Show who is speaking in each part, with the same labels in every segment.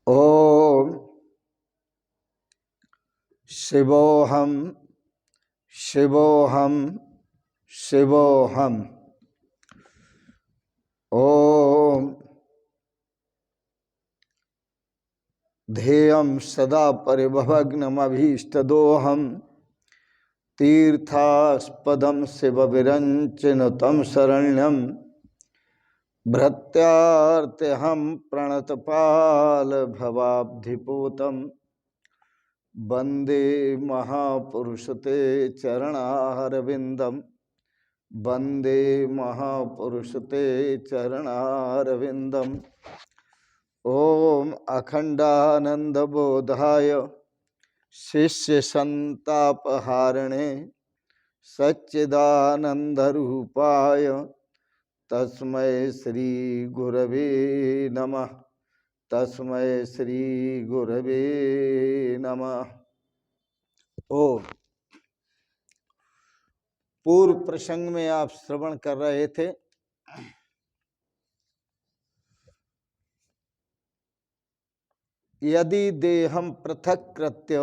Speaker 1: ओम शिवोहम शिवोहम शिवोहम। ओम ध्येयं सदा परिभवग्नमभीष्टदोहम तीर्थास्पदं शिवविरञ्चिनुतं शरण्यं भृत्यार्त्यहं प्रणतपालभवाब्धिपूतं वन्दे महापुरुषते चरणारविन्दं वन्दे महापुरुषते चरणारविन्दम्। ओम अखंडानंदबोधाय शिष्य संतापहारिणे सच्चिदानंदरूपाय तस्मै श्री गुरवे नमः। तस्मै श्री गुरवे नमः। ओम पूर्व प्रसंग में आप श्रवण कर रहे थे यदि देहम पृथक कृत्य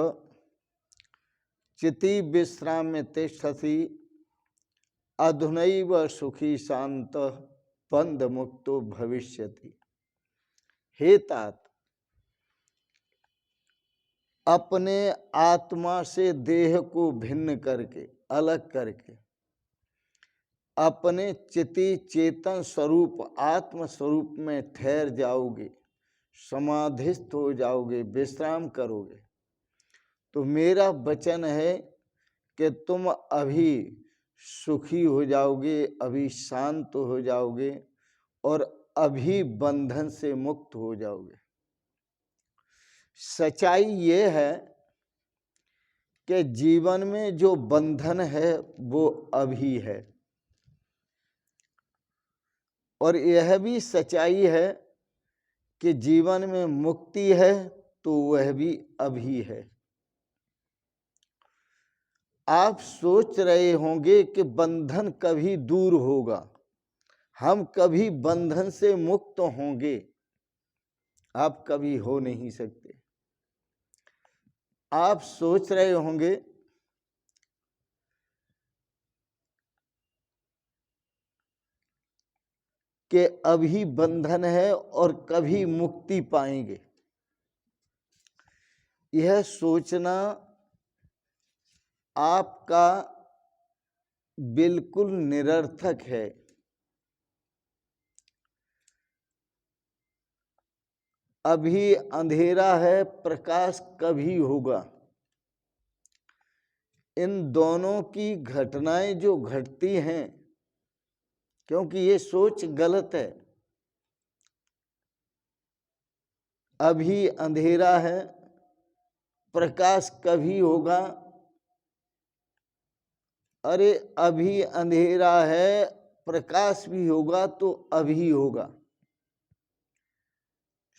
Speaker 1: चिति विश्राम्य तिष्ठसि अधुनैव सुखी शांत बंध मुक्तो भविष्यति। हे तात, अपने आत्मा से देह को भिन्न करके अलग करके अपने चिति चेतन स्वरूप आत्म स्वरूप में ठहर जाओगे, समाधिस्थ हो जाओगे, विश्राम करोगे, तो मेरा वचन है कि तुम अभी सुखी हो जाओगे, अभी शांत हो जाओगे और अभी बंधन से मुक्त हो जाओगे। सच्चाई ये है कि जीवन में जो बंधन है वो अभी है, और यह भी सच्चाई है कि जीवन में मुक्ति है तो वह भी अभी है। आप सोच रहे होंगे कि बंधन कभी दूर होगा, हम कभी बंधन से मुक्त होंगे। आप कभी हो नहीं सकते। आप सोच रहे होंगे कि अभी बंधन है और कभी मुक्ति पाएंगे। यह सोचना आपका बिल्कुल निरर्थक है। अभी अंधेरा है, प्रकाश कभी होगा। इन दोनों की घटनाएं जो घटती हैं, क्योंकि ये सोच गलत है। अभी अंधेरा है, प्रकाश कभी होगा। अरे अभी अंधेरा है, प्रकाश भी होगा तो अभी होगा।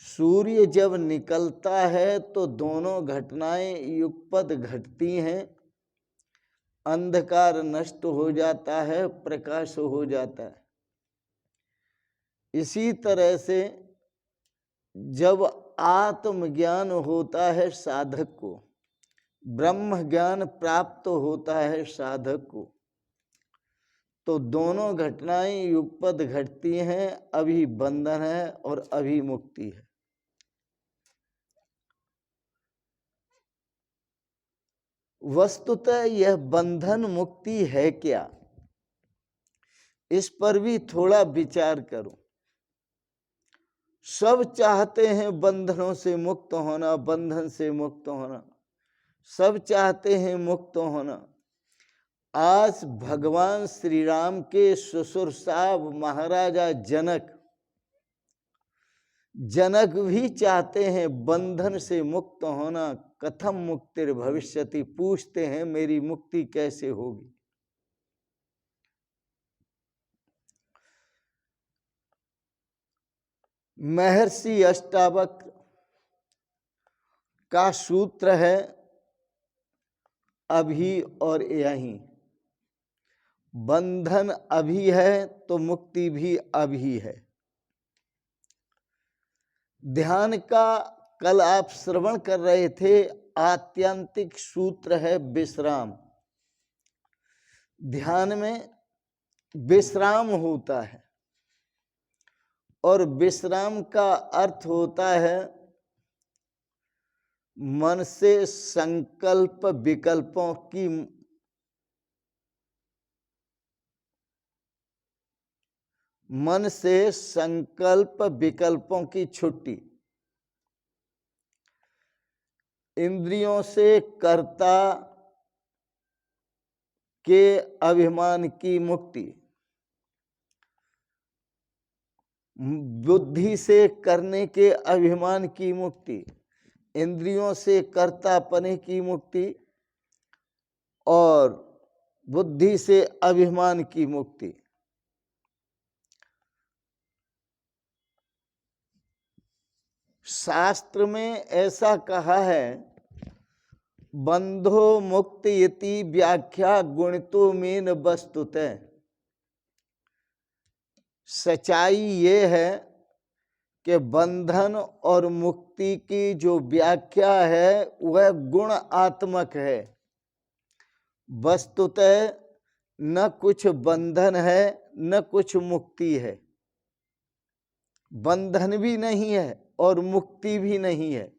Speaker 1: सूर्य जब निकलता है तो दोनों घटनाएं युगपत घटती हैं। अंधकार नष्ट हो जाता है, प्रकाश हो जाता है। इसी तरह से जब आत्मज्ञान होता है साधक को, ब्रह्म ज्ञान प्राप्त होता है साधक को, तो दोनों घटनाएं युगपत घटती हैं। अभी बंधन है और अभी मुक्ति है। वस्तुतः यह बंधन मुक्ति है क्या, इस पर भी थोड़ा विचार करो। सब चाहते हैं बंधनों से मुक्त होना, बंधन से मुक्त होना, सब चाहते हैं मुक्त होना। आज भगवान श्री राम के ससुर साहब महाराजा जनक भी चाहते हैं बंधन से मुक्त होना। कथम मुक्तिर भविष्यति, पूछते हैं मेरी मुक्ति कैसे होगी। महर्षि अष्टावक्र का सूत्र है अभी और यहीं। बंधन अभी है तो मुक्ति भी अभी है। ध्यान का कल आप श्रवण कर रहे थे, आत्यंतिक सूत्र है विश्राम। ध्यान में विश्राम होता है और विश्राम का अर्थ होता है मन से संकल्प विकल्पों की छुट्टी। इंद्रियों से कर्ता के अभिमान की मुक्ति, बुद्धि से करने के अभिमान की मुक्ति, इंद्रियों से कर्तापने की मुक्ति और बुद्धि से अभिमान की मुक्ति। शास्त्र में ऐसा कहा है, बंधो मुक्त इति व्याख्या गुणितो मेन वस्तुतः। सच्चाई ये है कि बंधन और मुक्ति की जो व्याख्या है वह गुण आत्मक है। वस्तुतः न कुछ बंधन है न कुछ मुक्ति है। बंधन भी नहीं है और मुक्ति भी नहीं है।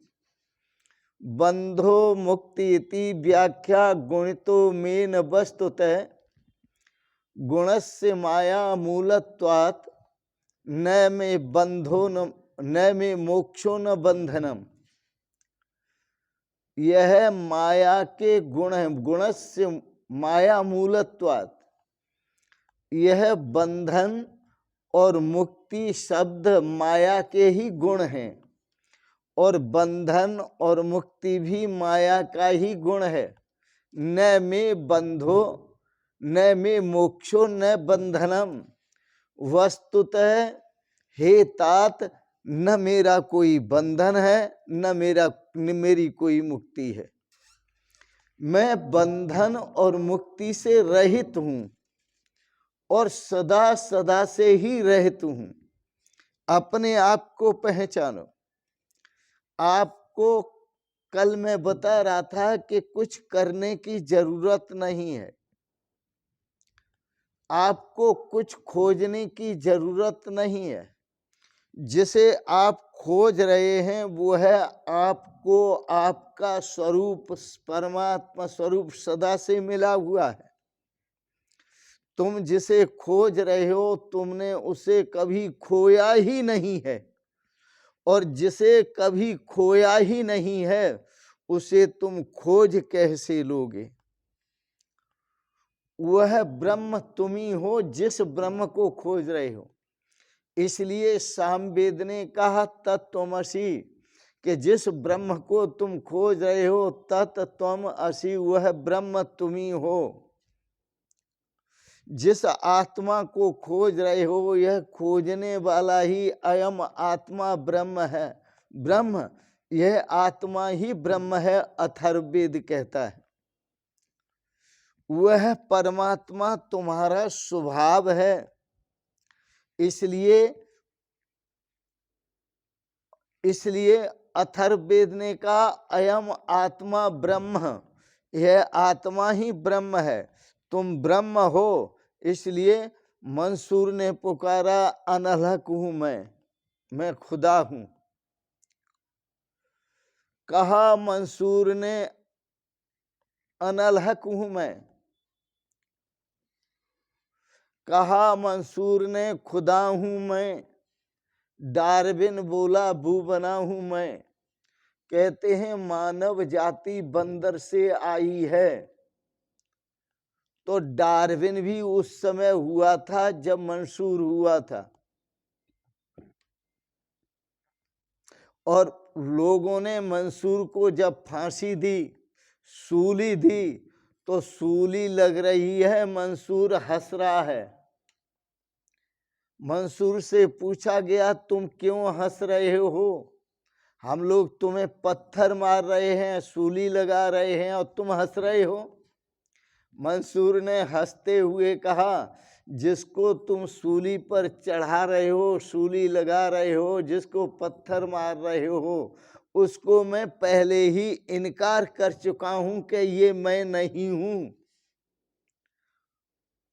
Speaker 1: बंधो मुक्ति इति व्याख्या गुणितो मेन वस्तुतः गुणस्य माया मूलत्वात् न में बंधो न में मोक्षो न बंधनम। यह माया के गुण है। गुणस्य माया मूलत्वात्, यह बंधन और मुक्ति शब्द माया के ही गुण हैं और बंधन और मुक्ति भी माया का ही गुण है। न में बंधो न में मोक्षो न बंधनम। वस्तुतः हे तात, न मेरा कोई बंधन है न मेरी कोई मुक्ति है। मैं बंधन और मुक्ति से रहित हूं और सदा सदा से ही रहित हूं। अपने आप को पहचानो। आपको कल मैं बता रहा था कि कुछ करने की जरूरत नहीं है, आपको कुछ खोजने की जरूरत नहीं है। जिसे आप खोज रहे हैं वो है आपको आपका स्वरूप, परमात्मा स्वरूप सदा से मिला हुआ है। तुम जिसे खोज रहे हो तुमने उसे कभी खोया ही नहीं है, और जिसे कभी खोया ही नहीं है उसे तुम खोज कैसे लोगे। वह ब्रह्म तुम ही हो जिस ब्रह्म को खोज रहे हो। इसलिए सामवेद ने कहा तत्त्वमसि, कि जिस ब्रह्म को तुम खोज रहे हो तत्त्वमसि, वह ब्रह्म तुम ही हो। जिस आत्मा को खोज रहे हो यह खोजने वाला ही अयम आत्मा ब्रह्म है। ब्रह्म, यह आत्मा ही ब्रह्म है, अथर्ववेद कहता है। वह परमात्मा तुम्हारा स्वभाव है। इसलिए अथर्ववेद ने कहा अयम आत्मा ब्रह्म, यह आत्मा ही ब्रह्म है, तुम ब्रह्म हो। इसलिए मंसूर ने पुकारा अनहक हूं मैं खुदा हूं। कहा मंसूर ने अनहक हूं मैं, कहा मंसूर ने खुदा हूं मैं। डार्विन बोला भू बना हूं मैं। कहते हैं मानव जाति बंदर से आई है, तो डार्विन भी उस समय हुआ था जब मंसूर हुआ था। और लोगों ने मंसूर को जब फांसी दी, सूली दी, तो सूली लग रही है, मंसूर हंस रहा है। मंसूर से पूछा गया तुम क्यों हंस रहे हो? हम लोग तुम्हें पत्थर मार रहे हैं, सूली लगा रहे हैं और तुम हंस रहे हो। मंसूर ने हंसते हुए कहा जिसको तुम सूली पर चढ़ा रहे हो, सूली लगा रहे हो, जिसको पत्थर मार रहे हो, उसको मैं पहले ही इनकार कर चुका हूं कि ये मैं नहीं हूं,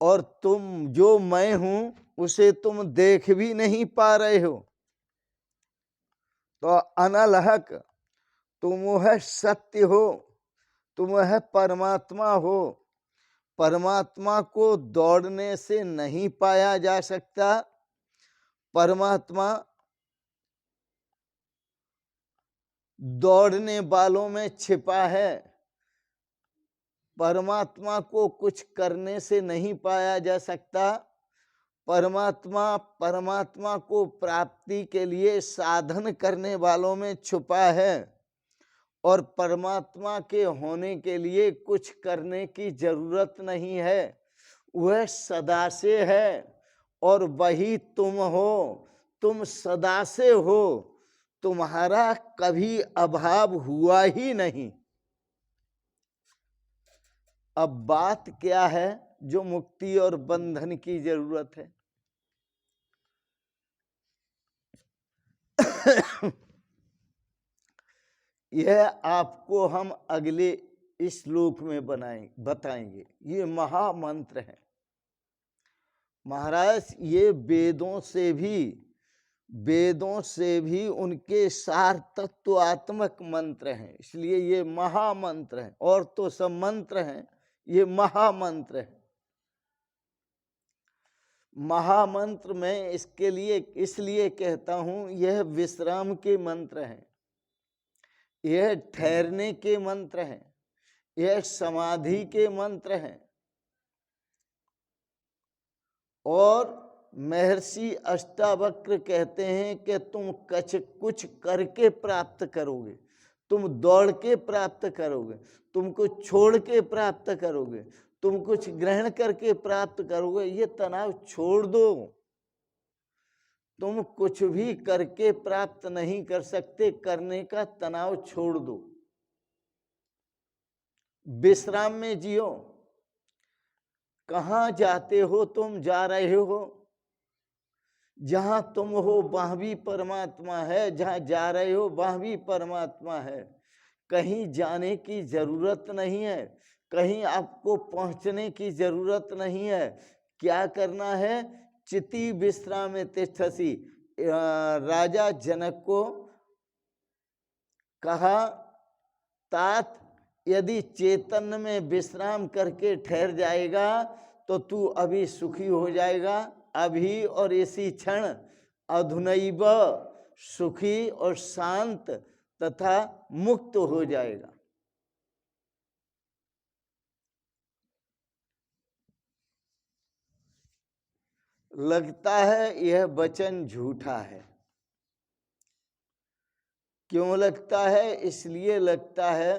Speaker 1: और तुम जो मैं हूं उसे तुम देख भी नहीं पा रहे हो। तो अनलहक, तुम वह सत्य हो, तुम वह परमात्मा हो। परमात्मा को दौड़ने से नहीं पाया जा सकता। परमात्मा दौड़ने वालों में छिपा है। परमात्मा को कुछ करने से नहीं पाया जा सकता। परमात्मा को प्राप्ति के लिए साधन करने वालों में छुपा है, और परमात्मा के होने के लिए कुछ करने की जरूरत नहीं है। वह सदा से है और वही तुम हो। तुम सदा से हो, तुम्हारा कभी अभाव हुआ ही नहीं। अब बात क्या है जो मुक्ति और बंधन की जरूरत है? यह आपको हम अगले इस श्लोक में बताएंगे। ये महामंत्र है महाराज। ये वेदों से भी उनके सार तत्वात्मक मंत्र हैं, इसलिए ये महामंत्र हैं। और तो सब मंत्र हैं, ये महामंत्र है। महामंत्र में इसके लिए इसलिए कहता हूं, यह विश्राम के मंत्र हैं, यह ठहरने के मंत्र हैं, यह समाधि के मंत्र हैं। और महर्षि अष्टावक्र कहते हैं कि तुम कुछ करके प्राप्त करोगे, तुम दौड़ के प्राप्त करोगे, तुम कुछ छोड़ के प्राप्त करोगे, तुम कुछ ग्रहण करके प्राप्त करोगे। ये तनाव छोड़ दो। तुम कुछ भी करके प्राप्त नहीं कर सकते, करने का तनाव छोड़ दो, विश्राम में जियो। कहाँ जाते हो? तुम जा रहे हो, जहां तुम हो वहां भी परमात्मा है, जहां जा रहे हो वहां भी परमात्मा है। कहीं जाने की जरूरत नहीं है, कहीं आपको पहुंचने की जरूरत नहीं है। क्या करना है? चिति विश्राम तिष्ठसि। राजा जनक को कहा, तात यदि चेतन में विश्राम करके ठहर जाएगा तो तू अभी सुखी हो जाएगा, अभी और इसी क्षण अधुनैव सुखी और शांत तथा मुक्त हो जाएगा। लगता है यह वचन झूठा है। क्यों लगता है? इसलिए लगता है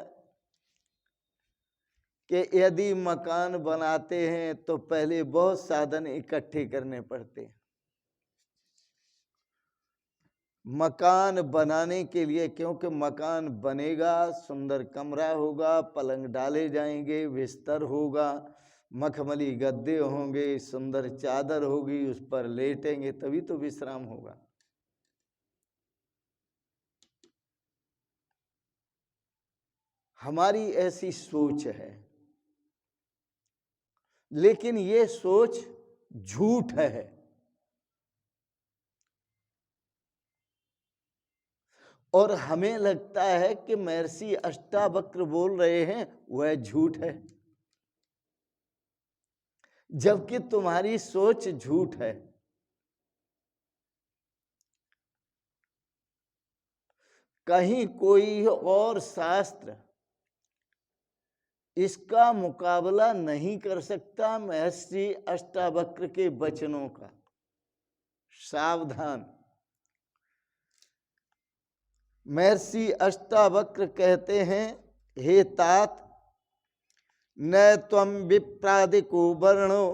Speaker 1: कि यदि मकान बनाते हैं तो पहले बहुत साधन इकट्ठे करने पड़ते हैं। मकान बनाने के लिए, क्योंकि मकान बनेगा, सुंदर कमरा होगा, पलंग डाले जाएंगे, बिस्तर होगा, मखमली गद्दे होंगे, सुंदर चादर होगी, उस पर लेटेंगे, तभी तो विश्राम होगा। हमारी ऐसी सोच है, लेकिन ये सोच झूठ है। और हमें लगता है कि महर्षि अष्टावक्र बोल रहे हैं वह झूठ है, जबकि तुम्हारी सोच झूठ है। कहीं कोई और शास्त्र इसका मुकाबला नहीं कर सकता महर्षि अष्टावक्र के वचनों का। सावधान। महर्षि अष्टावक्र कहते हैं, हे तात, न त्वं विप्रादिको वर्णो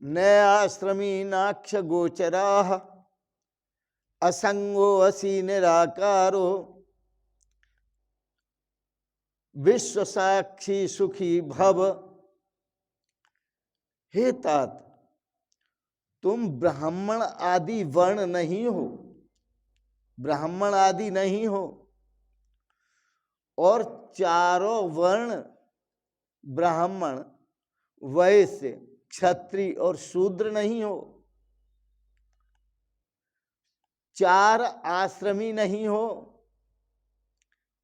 Speaker 1: न आश्रमी नाक्ष गोचराः असंगो असि निराकारो विश्व साक्षी सुखी भव। हे तात, तुम ब्राह्मण आदि वर्ण नहीं हो, ब्राह्मण आदि नहीं हो, और चारों वर्ण ब्राह्मण, वैश्य, क्षत्रिय और शूद्र नहीं हो, चार आश्रमी नहीं हो,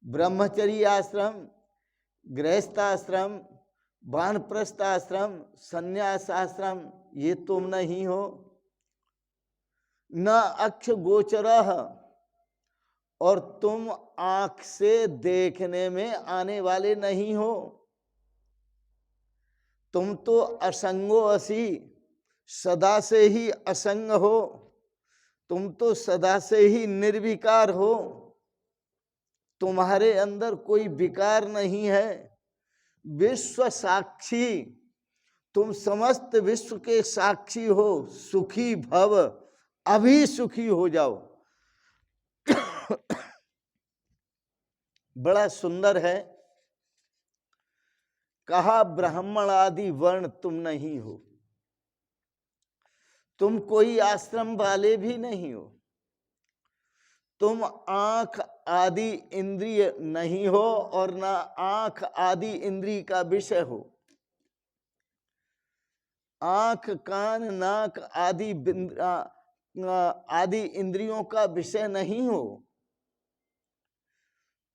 Speaker 1: ब्रह्मचर्य आश्रम, गृहस्थाश्रम, वानप्रस्थ आश्रम, संन्यास आश्रम, ये तुम नहीं हो। न अक्ष गोचरः, और तुम आंख से देखने में आने वाले नहीं हो। तुम तो असंगो असी, सदा से ही असंग हो, तुम तो सदा से ही निर्विकार हो, तुम्हारे अंदर कोई विकार नहीं है। विश्व साक्षी, तुम समस्त विश्व के साक्षी हो। सुखी भव, अभी सुखी हो जाओ। बड़ा सुंदर है, कहा ब्राह्मण आदि वर्ण तुम नहीं हो, तुम कोई आश्रम वाले भी नहीं हो, तुम आंख आदि इंद्रिय नहीं हो और ना आंख आदि इंद्रिय का विषय हो। आंख, कान, नाक आदि आदि इंद्रियों का विषय नहीं हो।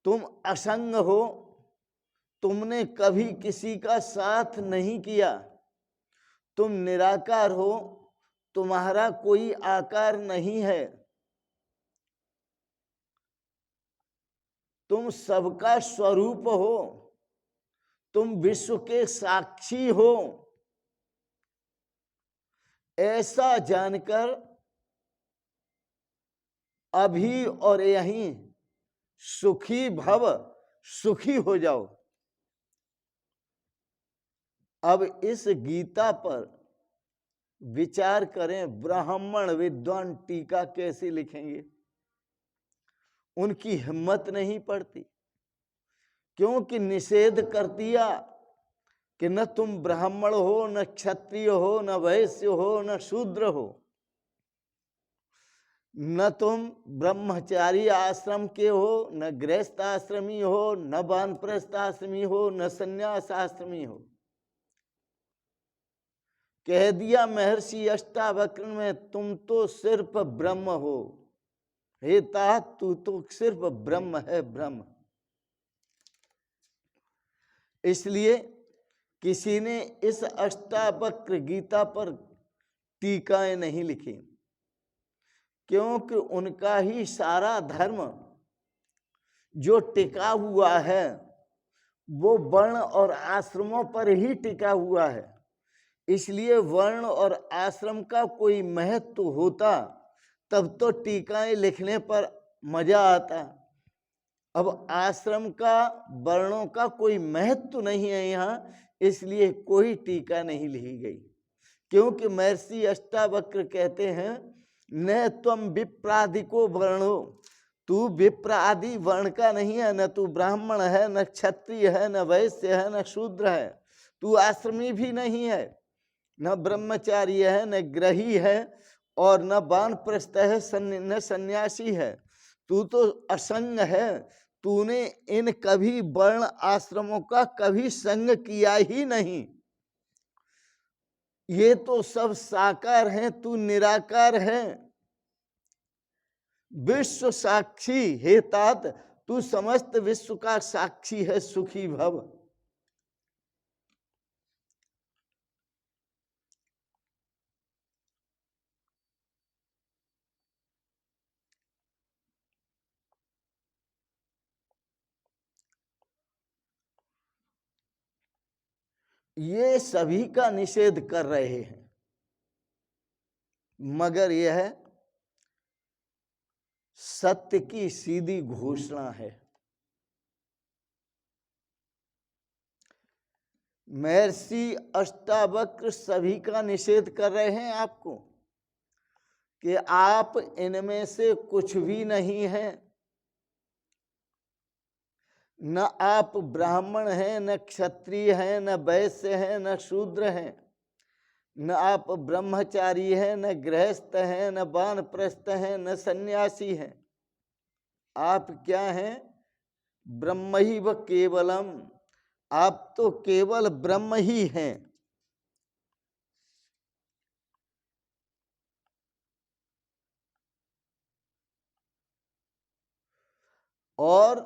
Speaker 1: तुम असंग हो, तुमने कभी किसी का साथ नहीं किया। तुम निराकार हो, तुम्हारा कोई आकार नहीं है। तुम सबका स्वरूप हो, तुम विश्व के साक्षी हो। ऐसा जानकर अभी और यहीं सुखी भव, सुखी हो जाओ। अब इस गीता पर विचार करें, ब्राह्मण विद्वान टीका कैसे लिखेंगे? उनकी हिम्मत नहीं पड़ती, क्योंकि निषेध कर दिया कि न तुम ब्राह्मण हो, न क्षत्रिय हो, न वैश्य हो, न शूद्र हो, न तुम ब्रह्मचारी आश्रम के हो, न गृहस्थ आश्रमी हो, न वानप्रस्थ आश्रमी हो, न संन्यास आश्रमी हो। कह दिया महर्षि अष्टावक्र में, तुम तो सिर्फ ब्रह्म हो। हे तात, तू तो सिर्फ ब्रह्म है, ब्रह्म। इसलिए किसी ने इस अष्टावक्र गीता पर टीकाएं नहीं लिखी, क्योंकि उनका ही सारा धर्म जो टिका हुआ है वो वर्ण और आश्रमों पर ही टिका हुआ है। इसलिए वर्ण और आश्रम का कोई महत्व होता तब तो टीकाएं लिखने पर मजा आता। अब आश्रम का, वर्णों का कोई महत्व नहीं है यहाँ, इसलिए कोई टीका नहीं लिखी गई। क्योंकि महर्षि अष्टावक्र कहते हैं, न त्वम विप्रादिको वर्णो, तू विप्र आदि वर्ण का नहीं है, न तू ब्राह्मण है, न क्षत्रिय है, न वैश्य है, न शूद्र है, तू आश्रमी भी नहीं है, न ब्रह्मचारी है, न ग्रही है, और न वानप्रस्थ है, न सन्यासी है। तू तो असंग है, तूने इन कभी वर्ण आश्रमों का कभी संग किया ही नहीं। ये तो सब साकार हैं, तू निराकार है। विश्व साक्षी, हे तात, तू समस्त विश्व का साक्षी है। सुखी भव। ये सभी का निषेध कर रहे हैं, मगर यह सत्य की सीधी घोषणा है। महर्षि अष्टावक्र सभी का निषेध कर रहे हैं आपको कि आप इनमें से कुछ भी नहीं है। न आप ब्राह्मण हैं, न क्षत्रिय हैं, न वैश्य हैं, न शूद्र हैं। न आप ब्रह्मचारी हैं, न गृहस्थ हैं, न वानप्रस्थ हैं, न सन्यासी हैं। आप क्या हैं? ब्रह्म ही व केवलम। आप तो केवल ब्रह्म ही हैं। और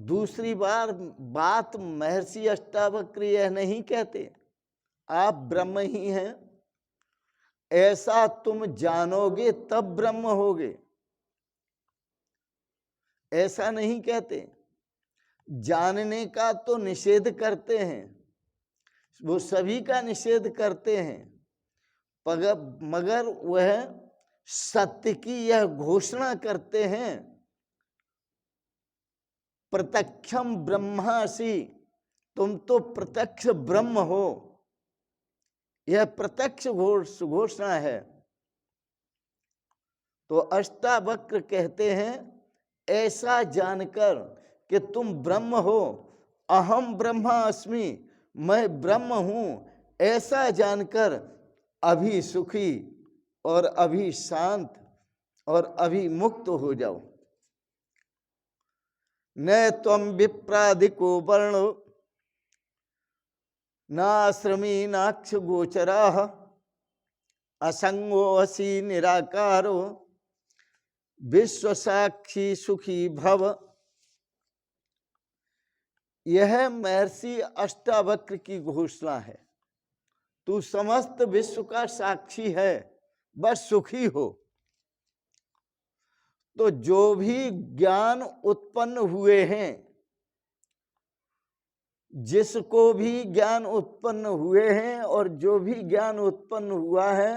Speaker 1: दूसरी बात महर्षि अष्टावक्र यह नहीं कहते आप ब्रह्म ही हैं, ऐसा तुम जानोगे तब ब्रह्म होगे, ऐसा नहीं कहते। जानने का तो निषेध करते हैं, वो सभी का निषेध करते हैं, मगर वह सत्य की यह घोषणा करते हैं, प्रत्यक्षम ब्रह्मासि, तुम तो प्रत्यक्ष ब्रह्म हो। यह प्रत्यक्ष घोषणा है। तो अष्टावक्र कहते हैं ऐसा जानकर कि तुम ब्रह्म हो, अहम ब्रह्मास्मि, मैं ब्रह्म हूं, ऐसा जानकर अभी सुखी और अभी शांत और अभी मुक्त हो जाओ। न त्वं विप्रादिको वर्णो नाश्रमी नाक्ष गोचराः असंगो असि निराकारो विश्व साक्षी सुखी भव। यह महर्षि अष्टावक्र की घोषणा है। तू समस्त विश्व का साक्षी है, बस सुखी हो। तो जो भी ज्ञान उत्पन्न हुए हैं, जिसको भी ज्ञान उत्पन्न हुए हैं और जो भी ज्ञान उत्पन्न हुआ है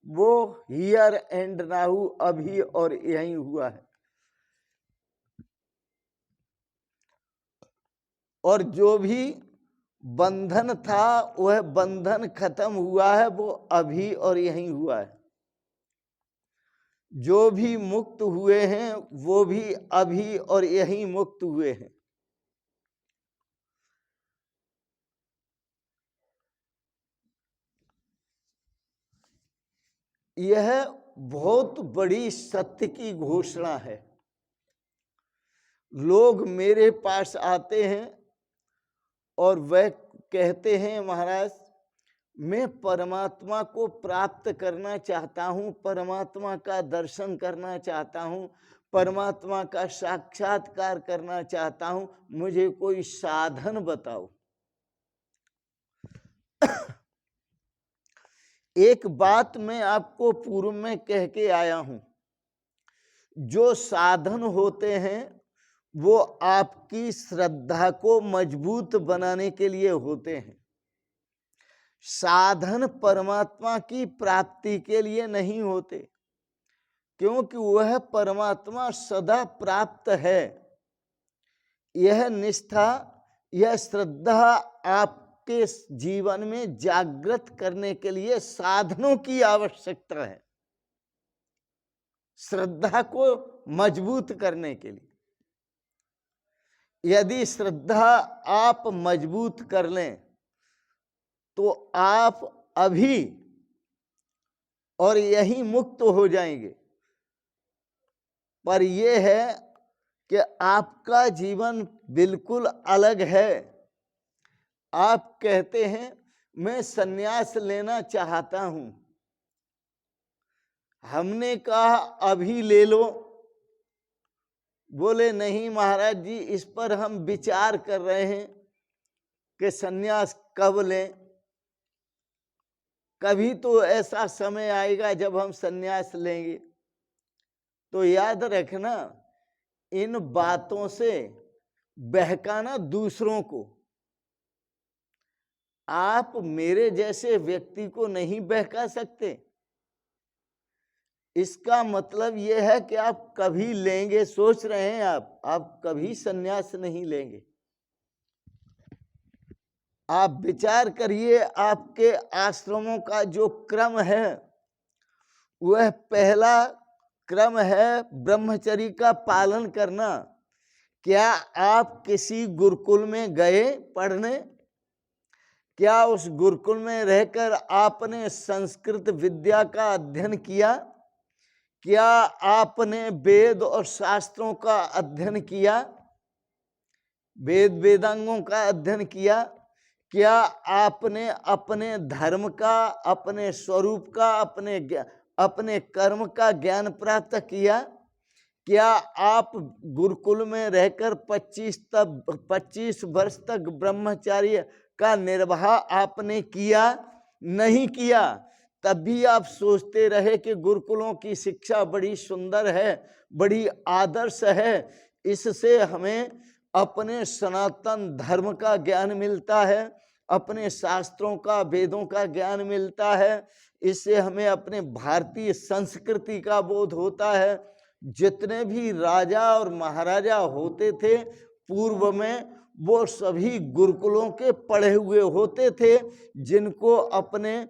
Speaker 1: वो हियर एंड नाउ, अभी और यहीं हुआ है। और जो भी बंधन था वह बंधन खत्म हुआ है, वो अभी और यहीं हुआ है। जो भी मुक्त हुए हैं वो भी अभी और यहीं मुक्त हुए हैं। यह बहुत बड़ी सत्य की घोषणा है। लोग मेरे पास आते हैं और वह कहते हैं महाराज मैं परमात्मा को प्राप्त करना चाहता हूँ, परमात्मा का दर्शन करना चाहता हूँ, परमात्मा का साक्षात्कार करना चाहता हूँ, मुझे कोई साधन बताओ। एक बात मैं आपको पूर्व में कह के आया हूं, जो साधन होते हैं वो आपकी श्रद्धा को मजबूत बनाने के लिए होते हैं। साधन परमात्मा की प्राप्ति के लिए नहीं होते, क्योंकि वह परमात्मा सदा प्राप्त है। यह निष्ठा, यह श्रद्धा आपके जीवन में जागृत करने के लिए साधनों की आवश्यकता है, श्रद्धा को मजबूत करने के लिए। यदि श्रद्धा आप मजबूत कर लें तो आप अभी और यही मुक्त हो जाएंगे। पर यह है कि आपका जीवन बिल्कुल अलग है। आप कहते हैं मैं संन्यास लेना चाहता हूं, हमने कहा अभी ले लो। बोले नहीं महाराज जी, इस पर हम विचार कर रहे हैं कि संन्यास कब लें। कभी तो ऐसा समय आएगा जब हम संन्यास लेंगे। तो याद रखना, इन बातों से बहकाना दूसरों को, आप मेरे जैसे व्यक्ति को नहीं बहका सकते। इसका मतलब यह है कि आप कभी लेंगे, सोच रहे हैं आप कभी संन्यास नहीं लेंगे। आप विचार करिए, आपके आश्रमों का जो क्रम है वह पहला क्रम है ब्रह्मचर्य का पालन करना। क्या आप किसी गुरुकुल में गए पढ़ने? क्या उस गुरुकुल में रहकर आपने संस्कृत विद्या का अध्ययन किया? क्या आपने वेद और शास्त्रों का अध्ययन किया? वेद वेदांगों का अध्ययन किया? क्या आपने अपने धर्म का, अपने स्वरूप का, अपने कर्म का ज्ञान प्राप्त किया? क्या आप गुरुकुल में रहकर 25 वर्ष तक ब्रह्मचार्य का निर्वाह आपने किया? नहीं किया। तब भी आप सोचते रहे कि गुरुकुलों की शिक्षा बड़ी सुंदर है, बड़ी आदर्श है, इससे हमें अपने सनातन धर्म का ज्ञान मिलता है, अपने शास्त्रों का, वेदों का ज्ञान मिलता है, इससे हमें अपने भारतीय संस्कृति का बोध होता है। जितने भी राजा और महाराजा होते थे पूर्व में, वो सभी गुरुकुलों के पढ़े हुए होते थे, जिनको अपने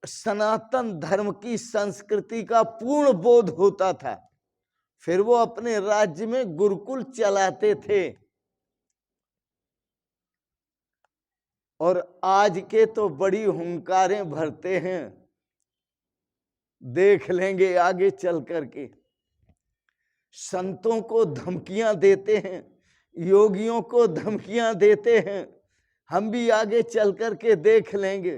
Speaker 1: सनातन धर्म की संस्कृति का पूर्ण बोध होता था। फिर वो अपने राज्य में गुरुकुल चलाते थे। और आज के तो बड़ी हुंकारें भरते हैं, देख लेंगे आगे चल करके। संतों को धमकियां देते हैं, योगियों को धमकियां देते हैं, हम भी आगे चल करके देख लेंगे।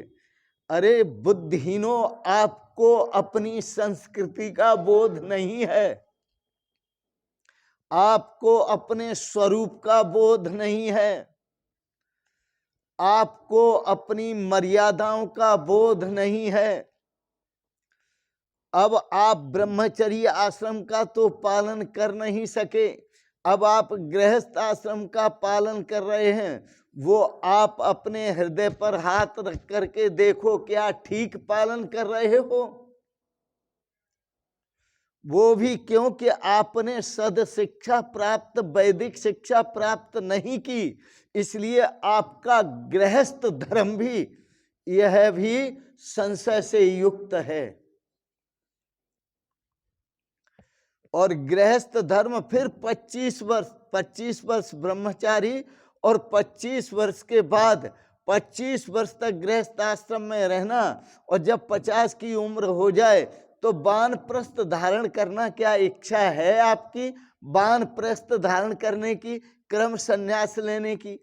Speaker 1: अरे बुद्धिहीनों, आपको अपनी संस्कृति का बोध नहीं है, आपको अपने स्वरूप का बोध नहीं है, आपको अपनी मर्यादाओं का बोध नहीं है। अब आप ब्रह्मचर्य आश्रम का तो पालन कर नहीं सके, अब आप गृहस्थ आश्रम का पालन कर रहे हैं। वो आप अपने हृदय पर हाथ रख करके देखो, क्या ठीक पालन कर रहे हो? वो भी क्योंकि आपने सद शिक्षा प्राप्त, वैदिक शिक्षा प्राप्त नहीं की, इसलिए आपका गृहस्थ धर्म भी, यह भी संशय से युक्त है। और गृहस्थ धर्म फिर 25 वर्ष ब्रह्मचारी, और 25 वर्ष के बाद 25 वर्ष तक गृहस्थ आश्रम में रहना, और जब 50 की उम्र हो जाए तो वानप्रस्थ धारण करना। क्या इच्छा है आपकी वानप्रस्थ धारण करने की, क्रम संन्यास लेने की?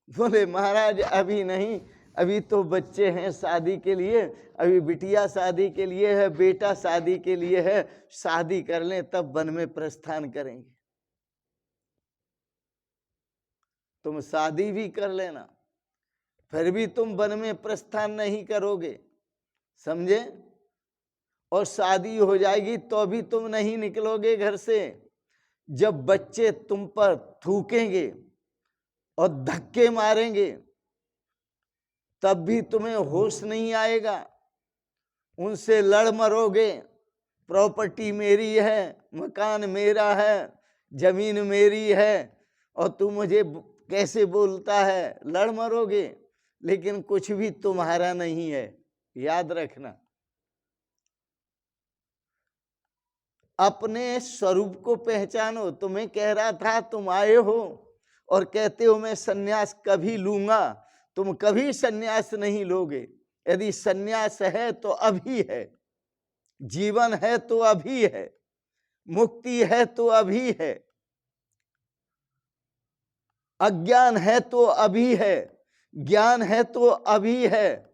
Speaker 1: बोले महाराज अभी नहीं, अभी तो बच्चे हैं शादी के लिए, अभी बिटिया शादी के लिए है, बेटा शादी के लिए है, शादी कर लें तब वन में प्रस्थान करेंगे। तुम शादी भी कर लेना, फिर भी तुम वन में प्रस्थान नहीं करोगे, समझे? और शादी हो जाएगी तो भी तुम नहीं निकलोगे घर से। जब बच्चे तुम पर थूकेंगे और धक्के मारेंगे तब भी तुम्हें होश नहीं आएगा, उनसे लड़ मरोगे। प्रॉपर्टी मेरी है, मकान मेरा है, जमीन मेरी है, और तू मुझे कैसे बोलता है, लड़ मरोगे। लेकिन कुछ भी तुम्हारा नहीं है, याद रखना। अपने स्वरूप को पहचानो। तुम्हें कह रहा था, तुम आए हो और कहते हो मैं सन्यास कभी लूंगा, तुम कभी सन्यास नहीं लोगे। यदि सन्यास है तो अभी है, जीवन है तो अभी है, मुक्ति है तो अभी है, अज्ञान है तो अभी है, ज्ञान है तो अभी है,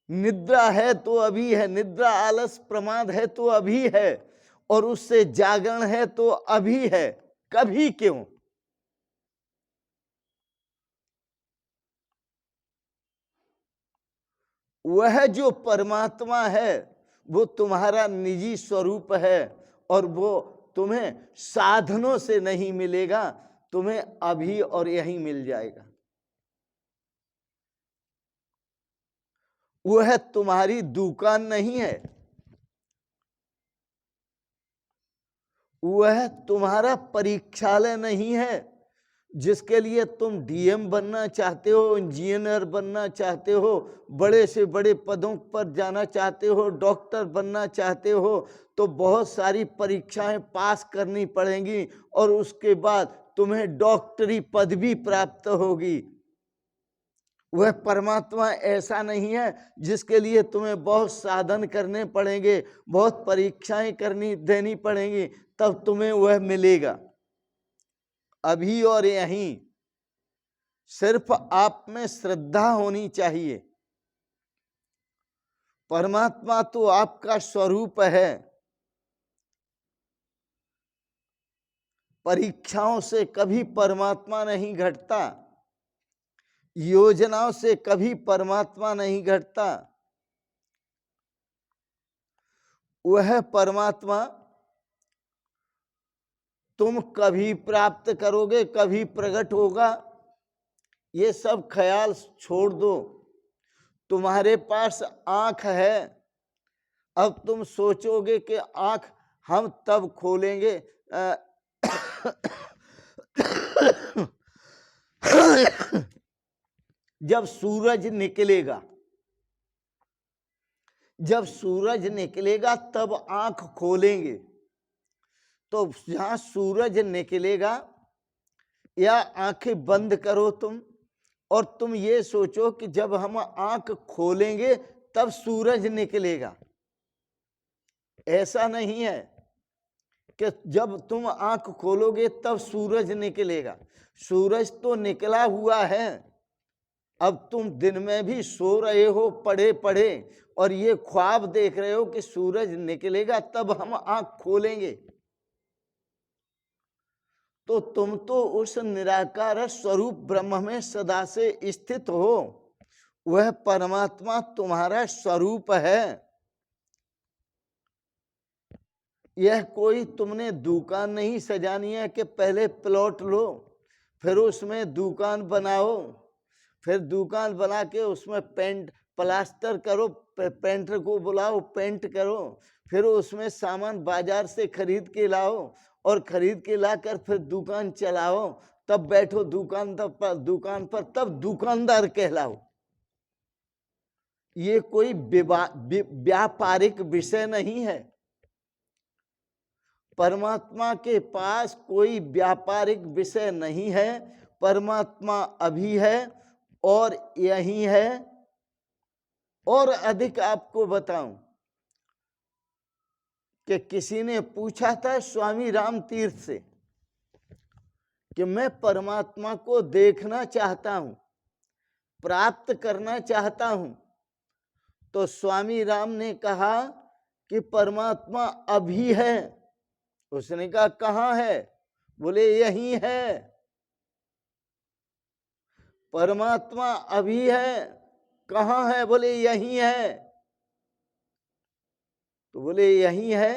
Speaker 1: निद्रा है तो अभी है, निद्रा आलस प्रमाद है तो अभी है, और उससे जागरण है तो अभी है। कभी क्यों? वह जो परमात्मा है वो तुम्हारा निजी स्वरूप है, और वो तुम्हें साधनों से नहीं मिलेगा, तुम्हें अभी और यहीं मिल जाएगा। वह तुम्हारी दुकान नहीं है, वह तुम्हारा परीक्षालय नहीं है जिसके लिए तुम डीएम बनना चाहते हो, इंजीनियर बनना चाहते हो, बड़े से बड़े पदों पर जाना चाहते हो, डॉक्टर बनना चाहते हो, तो बहुत सारी परीक्षाएं पास करनी पड़ेंगी और उसके बाद तुम्हें डॉक्टरी पदवी प्राप्त होगी। वह परमात्मा ऐसा नहीं है जिसके लिए तुम्हें बहुत साधन करने पड़ेंगे, बहुत परीक्षाएं देनी पड़ेंगी, तब तुम्हें वह मिलेगा। अभी और यहीं सिर्फ आप में श्रद्धा होनी चाहिए। परमात्मा तो आपका स्वरूप है। परीक्षाओं से कभी परमात्मा नहीं घटता, योजनाओं से कभी परमात्मा नहीं घटता। वह परमात्मा तुम कभी प्राप्त करोगे, कभी प्रकट होगा, ये सब ख्याल छोड़ दो। तुम्हारे पास आंख है, अब तुम सोचोगे कि आंख हम तब खोलेंगे जब सूरज निकलेगा। जब सूरज निकलेगा तब आंख खोलेंगे। तो जहां सूरज निकलेगा या आंखें बंद करो तुम, और तुम ये सोचो कि जब हम आंख खोलेंगे तब सूरज निकलेगा। ऐसा नहीं है कि जब तुम आंख खोलोगे तब सूरज निकलेगा। सूरज तो निकला हुआ है। अब तुम दिन में भी सो रहे हो पड़े पड़े, और ये ख्वाब देख रहे हो कि सूरज निकलेगा तब हम आंख खोलेंगे। तो तुम तो उस निराकार स्वरूप ब्रह्म में सदा से स्थित हो। वह परमात्मा तुम्हारा स्वरूप है। यह कोई तुमने दुकान नहीं सजानी है कि पहले प्लॉट लो, फिर उसमें दुकान बनाओ, फिर दुकान बना के उसमें पेंट प्लास्टर करो, पेंटर को बुलाओ, पेंट करो, फिर उसमें सामान बाजार से खरीद के लाओ, और खरीद के लाकर फिर दुकान चलाओ, तब बैठो दुकान पर, तब दुकानदार कहलाओ। ये कोई व्यापारिक विषय नहीं है। परमात्मा के पास कोई व्यापारिक विषय नहीं है। परमात्मा अभी है और यही है। और अधिक आपको बताऊं कि किसी ने पूछा था स्वामी राम तीर्थ से कि मैं परमात्मा को देखना चाहता हूं, प्राप्त करना चाहता हूं। तो स्वामी राम ने कहा कि परमात्मा अभी है। उसने कहा कहाँ है? बोले यही है। परमात्मा अभी है, कहाँ है? बोले यही है। तो बोले यही है,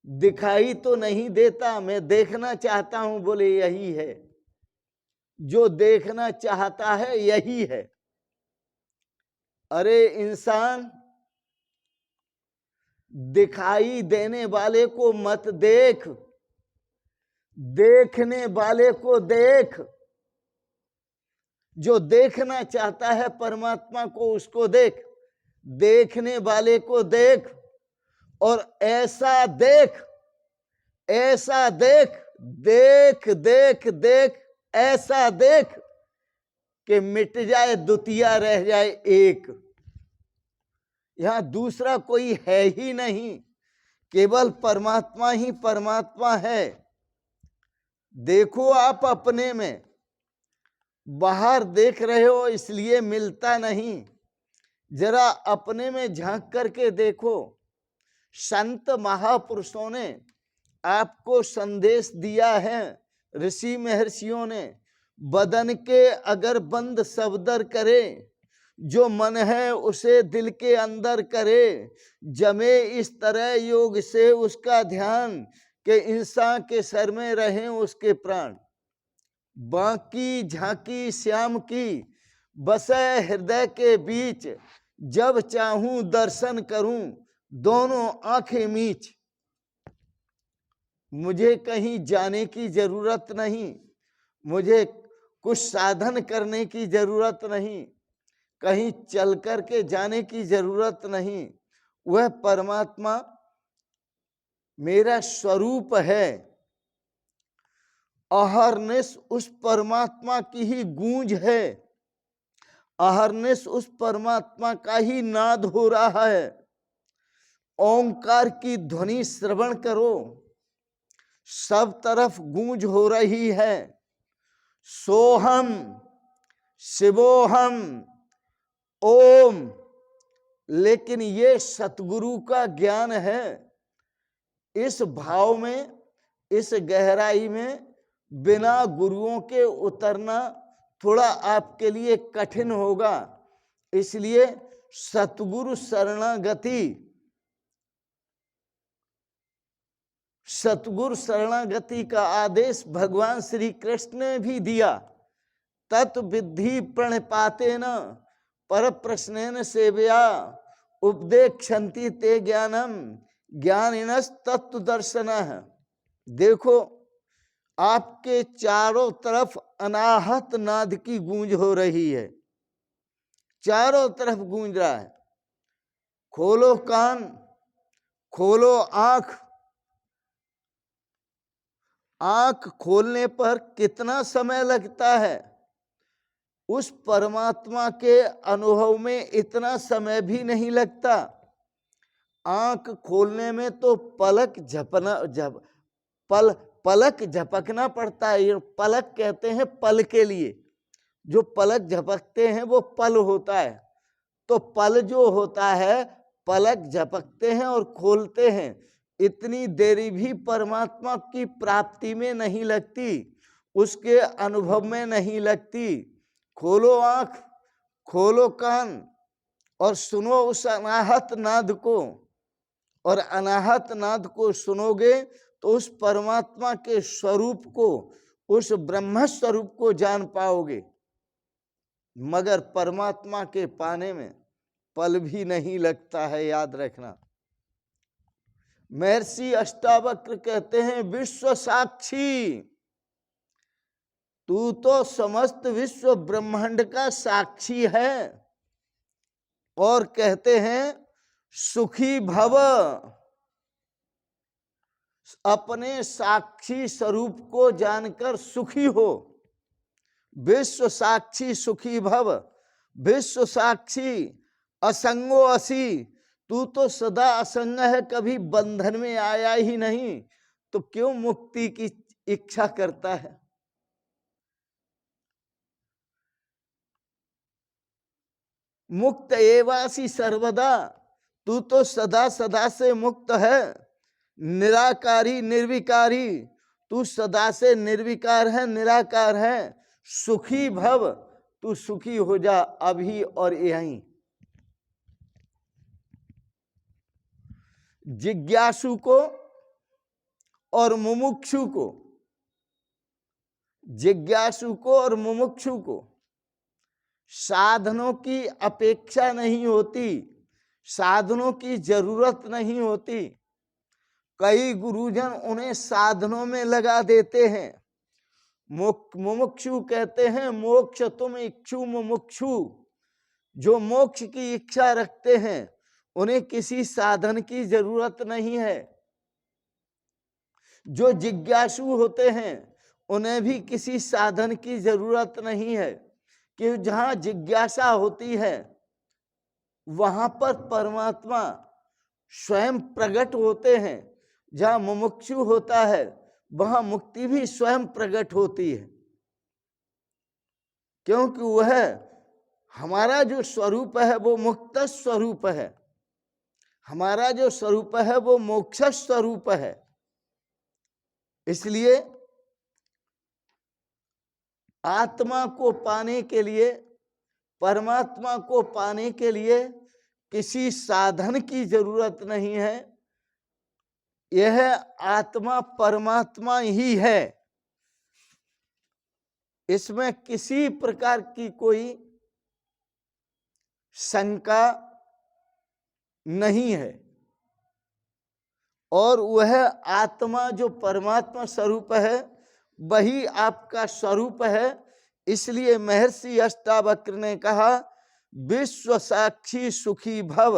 Speaker 1: दिखाई तो नहीं देता, मैं देखना चाहता हूं। बोले यही है। जो देखना चाहता है यही है। अरे इंसान, दिखाई देने वाले को मत देख, देखने वाले को देख। जो देखना चाहता है परमात्मा को, उसको देख, देखने वाले को देख, और ऐसा देख, ऐसा देख, देख देख देख, ऐसा देख कि मिट जाए द्वितीय, रह जाए एक। यहां दूसरा कोई है ही नहीं, केवल परमात्मा ही परमात्मा है। देखो आप अपने में, बाहर देख रहे हो इसलिए मिलता नहीं। जरा अपने में झांक करके देखो। संत महापुरुषों ने आपको संदेश दिया है, ऋषि महर्षियों ने। बदन के अगर बंद सवदर करे, जो मन है उसे दिल के अंदर करे। जमे इस तरह योग से उसका ध्यान, कि इंसान के सर में रहें उसके प्राण। बाकी झांकी श्याम की, बसे हृदय के बीच। जब चाहूं दर्शन करूं, दोनों आंखें मीच। मुझे कहीं जाने की जरूरत नहीं, मुझे कुछ साधन करने की जरूरत नहीं, कहीं चल करके जाने की जरूरत नहीं। वह परमात्मा मेरा स्वरूप है। अहरनिश उस परमात्मा की ही गूंज है, अहरनिश उस परमात्मा का ही नाद हो रहा है। ओंकार की ध्वनि श्रवण करो, सब तरफ गूंज हो रही है। सोहम शिवोहम ओम। लेकिन ये सतगुरु का ज्ञान है। इस भाव में, इस गहराई में बिना गुरुओं के उतरना थोड़ा आपके लिए कठिन होगा। इसलिए सतगुरु शरणागति, सतगुरु शरणागति का आदेश भगवान श्री कृष्ण ने भी दिया। तत् विद्धि प्रणपाते न पर प्रश्नेन सेवया उपदेक्षन्ति ते ज्ञानम ज्ञानिनस् तत्व दर्शन। देखो, आपके चारों तरफ अनाहत नाद की गूंज हो रही है, चारों तरफ गूंज रहा है। खोलो कान, खोलो आंख। आंख खोलने पर कितना समय लगता है, उस परमात्मा के अनुभव में इतना समय भी नहीं लगता। आंख खोलने में तो पलक झपकना पड़ता है। ये पलक कहते हैं पल के लिए, जो पलक झपकते हैं वो पल होता है। तो पल जो होता है, पलक झपकते हैं और खोलते हैं, इतनी देरी भी परमात्मा की प्राप्ति में नहीं लगती, उसके अनुभव में नहीं लगती। खोलो आंख, खोलो कान और सुनो उस अनाहत नाद को। और अनाहत नाद को सुनोगे तो उस परमात्मा के स्वरूप को, उस ब्रह्म स्वरूप को जान पाओगे। मगर परमात्मा के पाने में पल भी नहीं लगता है, याद रखना। महर्षि अष्टावक्र कहते हैं, विश्व साक्षी, तू तो समस्त विश्व ब्रह्मांड का साक्षी है। और कहते हैं, सुखी भव, अपने साक्षी स्वरूप को जानकर सुखी हो। विश्व साक्षी सुखी भव, विश्व साक्षी असंगो असी, तू तो सदा असंग है, कभी बंधन में आया ही नहीं, तो क्यों मुक्ति की इच्छा करता है। मुक्त एवासी सर्वदा, तू तो सदा सदा से मुक्त है। निराकारी निर्विकारी, तू सदा से निर्विकार है, निराकार है। सुखी भव, तू सुखी हो जा अभी और यहीं। जिज्ञासु को और मुमुक्षु को, जिज्ञासु को और मुमुक्षु को साधनों की अपेक्षा नहीं होती, साधनों की जरूरत नहीं होती। कई गुरुजन उन्हें साधनों में लगा देते हैं। मुमुक्षु कहते हैं, मोक्ष तुम इच्छु मुमुक्षु, जो मोक्ष की इच्छा रखते हैं उन्हें किसी साधन की जरूरत नहीं है। जो जिज्ञासु होते हैं उन्हें भी किसी साधन की जरूरत नहीं है, कि जहां जिज्ञासा होती है वहां पर परमात्मा स्वयं प्रकट होते हैं। जहां मुमुक्षु होता है वहां मुक्ति भी स्वयं प्रकट होती है, क्योंकि वह हमारा जो स्वरूप है वो मुक्त स्वरूप है, हमारा जो स्वरूप है वो मोक्ष स्वरूप है। इसलिए आत्मा को पाने के लिए, परमात्मा को पाने के लिए किसी साधन की जरूरत नहीं है। यह आत्मा परमात्मा ही है, इसमें किसी प्रकार की कोई शंका नहीं है। और वह आत्मा जो परमात्मा स्वरूप है वही आपका स्वरूप है। इसलिए महर्षि अष्टावक्र ने कहा, विश्व साक्षी सुखी भव।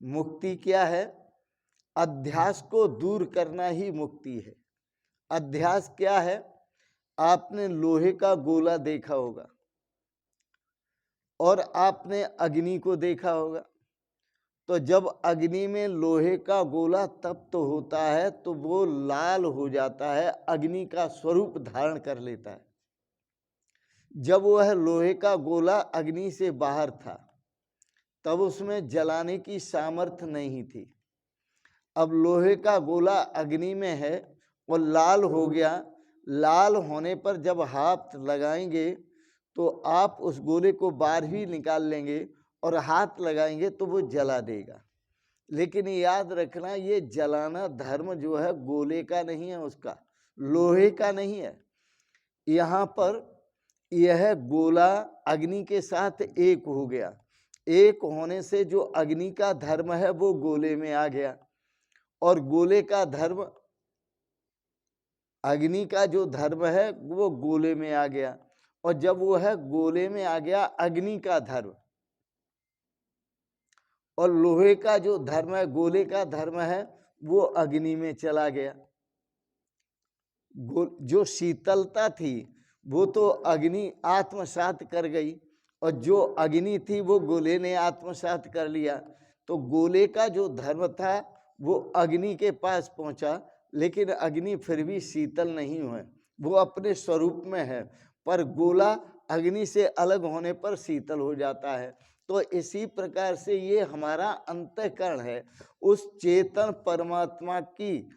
Speaker 1: मुक्ति क्या है? अध्यास को दूर करना ही मुक्ति है। अध्यास क्या है? आपने लोहे का गोला देखा होगा और आपने अग्नि को देखा होगा। तो जब अग्नि में लोहे का गोला तप्त होता है तो वो लाल हो जाता है, अग्नि का स्वरूप धारण कर लेता है। जब वह लोहे का गोला अग्नि से बाहर था तब उसमें जलाने की सामर्थ्य नहीं थी। अब लोहे का गोला अग्नि में है और लाल हो गया। लाल होने पर जब हाथ लगाएंगे तो आप उस गोले को बाहर ही निकाल लेंगे और हाथ लगाएंगे तो वो जला देगा। लेकिन याद रखना, ये जलाना धर्म जो है गोले का नहीं है, उसका लोहे का नहीं है। यहाँ पर यह गोला अग्नि के साथ एक हो गया। एक होने से जो अग्नि का धर्म है वो गोले में आ गया और गोले का धर्म, अग्नि का जो धर्म है वो गोले में आ गया। और जब वो है गोले में आ गया अग्नि का धर्म, और लोहे का जो धर्म है, गोले का धर्म है, वो अग्नि में चला गया। जो शीतलता थी वो तो अग्नि आत्मसात कर गई और जो अग्नि थी वो गोले ने आत्मसात कर लिया। तो गोले का जो धर्म था वो अग्नि के पास पहुंचा, लेकिन अग्नि फिर भी शीतल नहीं हुए, वो अपने स्वरूप में है। पर गोला अग्नि से अलग होने पर शीतल हो जाता है। तो इसी प्रकार से ये हमारा अंतःकरण है, उस चेतन परमात्मा की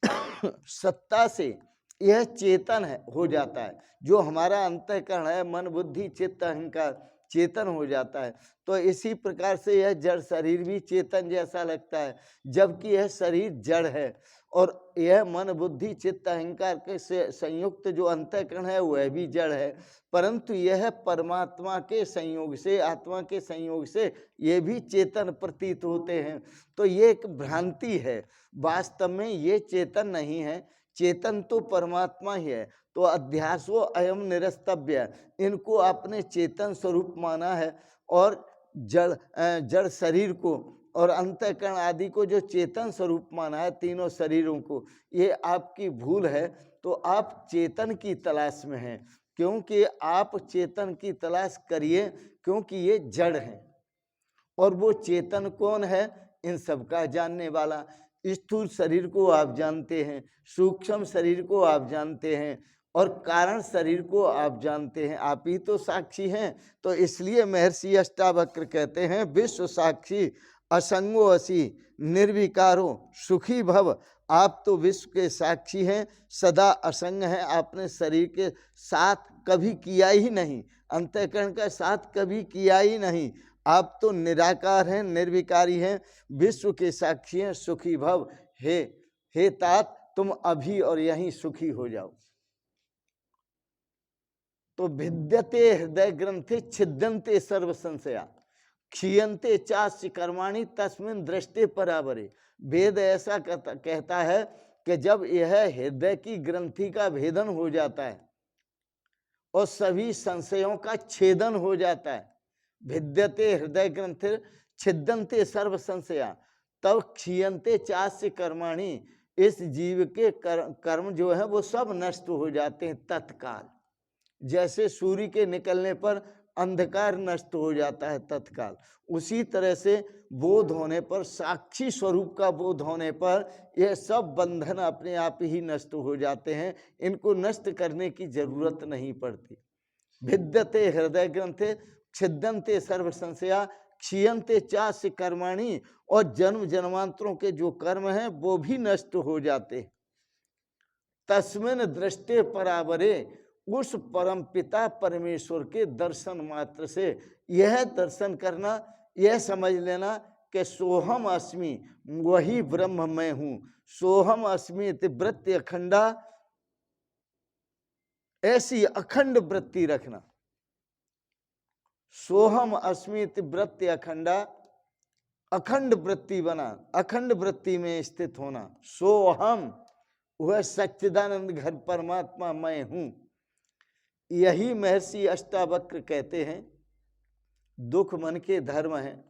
Speaker 1: सत्ता से यह चेतन है, हो जाता है। जो हमारा अंतःकरण है, मन बुद्धि चित्त अहंकार, चेतन हो जाता है। तो इसी प्रकार से यह जड़ शरीर भी चेतन जैसा लगता है, जबकि यह शरीर जड़ है और यह मन बुद्धि चित्त अहंकार के से संयुक्त जो अंतःकरण है वह भी जड़ है। परंतु यह परमात्मा के संयोग से, आत्मा के संयोग से ये भी चेतन प्रतीत होते हैं। तो ये एक भ्रांति है, वास्तव में ये चेतन नहीं है, चेतन तो परमात्मा ही है। तो अध्यासो अयम निरस्तव्य, इनको आपने चेतन स्वरूप माना है और जड़ शरीर को और अंतःकरण आदि को जो चेतन स्वरूप माना है, तीनों शरीरों को, ये आपकी भूल है। तो आप चेतन की तलाश में हैं, क्योंकि आप चेतन की तलाश करिए, क्योंकि ये जड़ है। और वो चेतन कौन है? इन सबका जानने वाला। स्थूल शरीर को आप जानते हैं, सूक्ष्म शरीर को आप जानते हैं और कारण शरीर को आप जानते हैं। आप ही तो साक्षी हैं। तो इसलिए महर्षि अष्टावक्र कहते हैं, विश्व साक्षी असंगो असी निर्विकारो सुखी भव। आप तो विश्व के साक्षी हैं, सदा असंग हैं, आपने शरीर के साथ कभी किया ही नहीं, अंतःकरण का साथ कभी किया ही नहीं। आप तो निराकार हैं, निर्विकारी हैं, विश्व के साक्षी हैं, सुखी भव। हे तात, तुम अभी और यहीं सुखी हो जाओ। तो भिद्यते हृदय ग्रंथे छिद्यन्ते सर्व संशया क्षीयन्ते चास्य कर्माणि तस्मिन् दृष्टे परावरे। वेद ऐसा कहता है कि जब यह हृदय की ग्रंथि का भेदन हो जाता है और सभी संशयों का छेदन हो जाता है, भिद्यते हृदय ग्रंथि छिद्यन्ते सर्व संशया, तब क्षीयन्ते चास्य कर्माणि, इस जीव के कर्म जो है वो सब नष्ट हो जाते हैं तत्काल। जैसे सूर्य के निकलने पर अंधकार नष्ट हो जाता है तत्काल, उसी तरह से बोध होने पर, साक्षी स्वरूप का बोध होने पर यह सब बंधन अपने आप ही नष्ट हो जाते हैं, इनको नष्ट करने की जरूरत नहीं पड़ती। भिद्यते हृदय ग्रंथे छिद्यन्ते सर्व संशया क्षीयन्ते चास्य कर्माणि, और जन्म जन्मांतरों के जो कर्म हैं वो भी नष्ट हो जाते। तस्मिन् दृष्टे परावरे, उस परम पिता परमेश्वर के दर्शन मात्र से, यह दर्शन करना, यह समझ लेना कि सोहम अस्मि, वही ब्रह्म मैं हूं। सोहम अस्मि इति वृत्ति अखंडा, ऐसी अखंड वृत्ति रखना। सोहम अस्मि इति वृत्ति अखंडा, अखंड वृत्ति बना, अखंड वृत्ति में स्थित होना। सोहम, वह सच्चिदानंद घर परमात्मा मैं हूं। यही महर्षि अष्टावक्र कहते हैं दुख मन के धर्म हैं।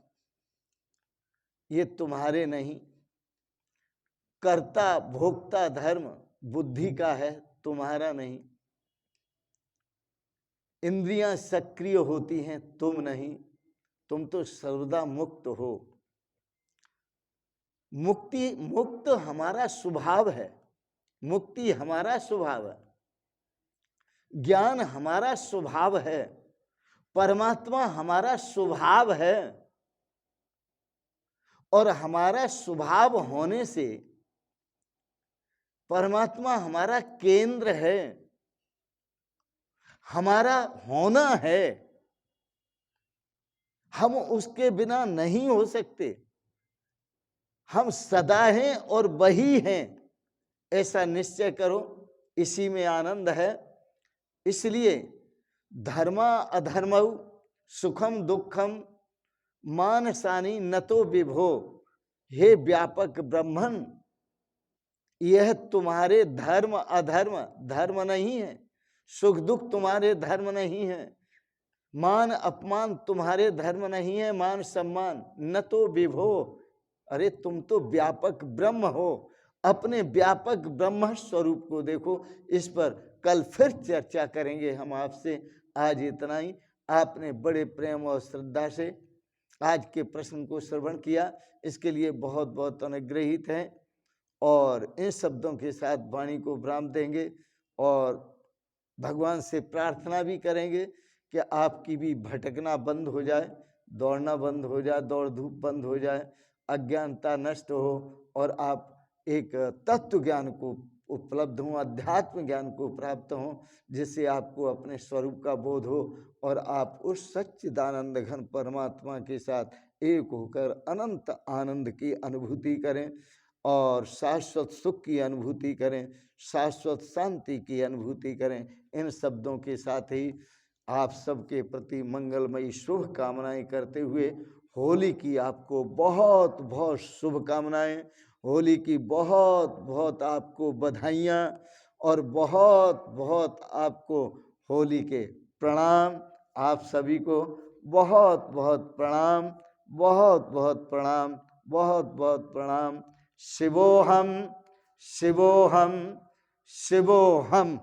Speaker 1: ये तुम्हारे नहीं। कर्ता भोक्ता धर्म बुद्धि का है, तुम्हारा नहीं। इंद्रियां सक्रिय होती हैं, तुम नहीं। तुम तो सर्वदा मुक्त हो। मुक्त हमारा स्वभाव है, मुक्ति हमारा स्वभाव है, ज्ञान हमारा स्वभाव है, परमात्मा हमारा स्वभाव है। और हमारा स्वभाव होने से परमात्मा हमारा केंद्र है, हमारा होना है। हम उसके बिना नहीं हो सकते। हम सदा हैं और वही हैं, ऐसा निश्चय करो, इसी में आनंद है। इसलिए धर्मा अधर्मौ सुखम दुखम मानसानी न तो विभो, हे व्यापक ब्रह्मन, यह तुम्हारे धर्म अधर्म धर्म नहीं है, सुख दुख तुम्हारे धर्म नहीं है, मान अपमान तुम्हारे धर्म नहीं है, मान सम्मान न तो विभो। अरे तुम तो व्यापक ब्रह्म हो, अपने व्यापक ब्रह्म स्वरूप को देखो। इस पर कल फिर चर्चा करेंगे हम आपसे। आज इतना ही। आपने बड़े प्रेम और श्रद्धा से आज के प्रश्न को श्रवण किया, इसके लिए बहुत बहुत अनुग्रहित हैं। और इन शब्दों के साथ वाणी को विराम देंगे और भगवान से प्रार्थना भी करेंगे कि आपकी भी भटकना बंद हो जाए, दौड़ना बंद हो जाए, दौड़ धूप बंद हो जाए, अज्ञानता नष्ट हो और आप एक तत्व ज्ञान को उपलब्ध हों, अध्यात्म ज्ञान को प्राप्त हों, जिससे आपको अपने स्वरूप का बोध हो और आप उस सच्चिदानंद घन परमात्मा के साथ एक होकर अनंत आनंद की अनुभूति करें और शाश्वत सुख की अनुभूति करें, शाश्वत शांति की अनुभूति करें। इन शब्दों के साथ ही आप सबके प्रति मंगलमयी शुभ कामनाएं करते हुए होली की आपको बहुत बहुत शुभकामनाएं, होली की बहुत बहुत आपको बधाइयाँ और बहुत बहुत आपको होली के प्रणाम। आप सभी को बहुत बहुत प्रणाम, बहुत बहुत प्रणाम, बहुत बहुत प्रणाम। शिवोहम शिवोहम शिवोहम।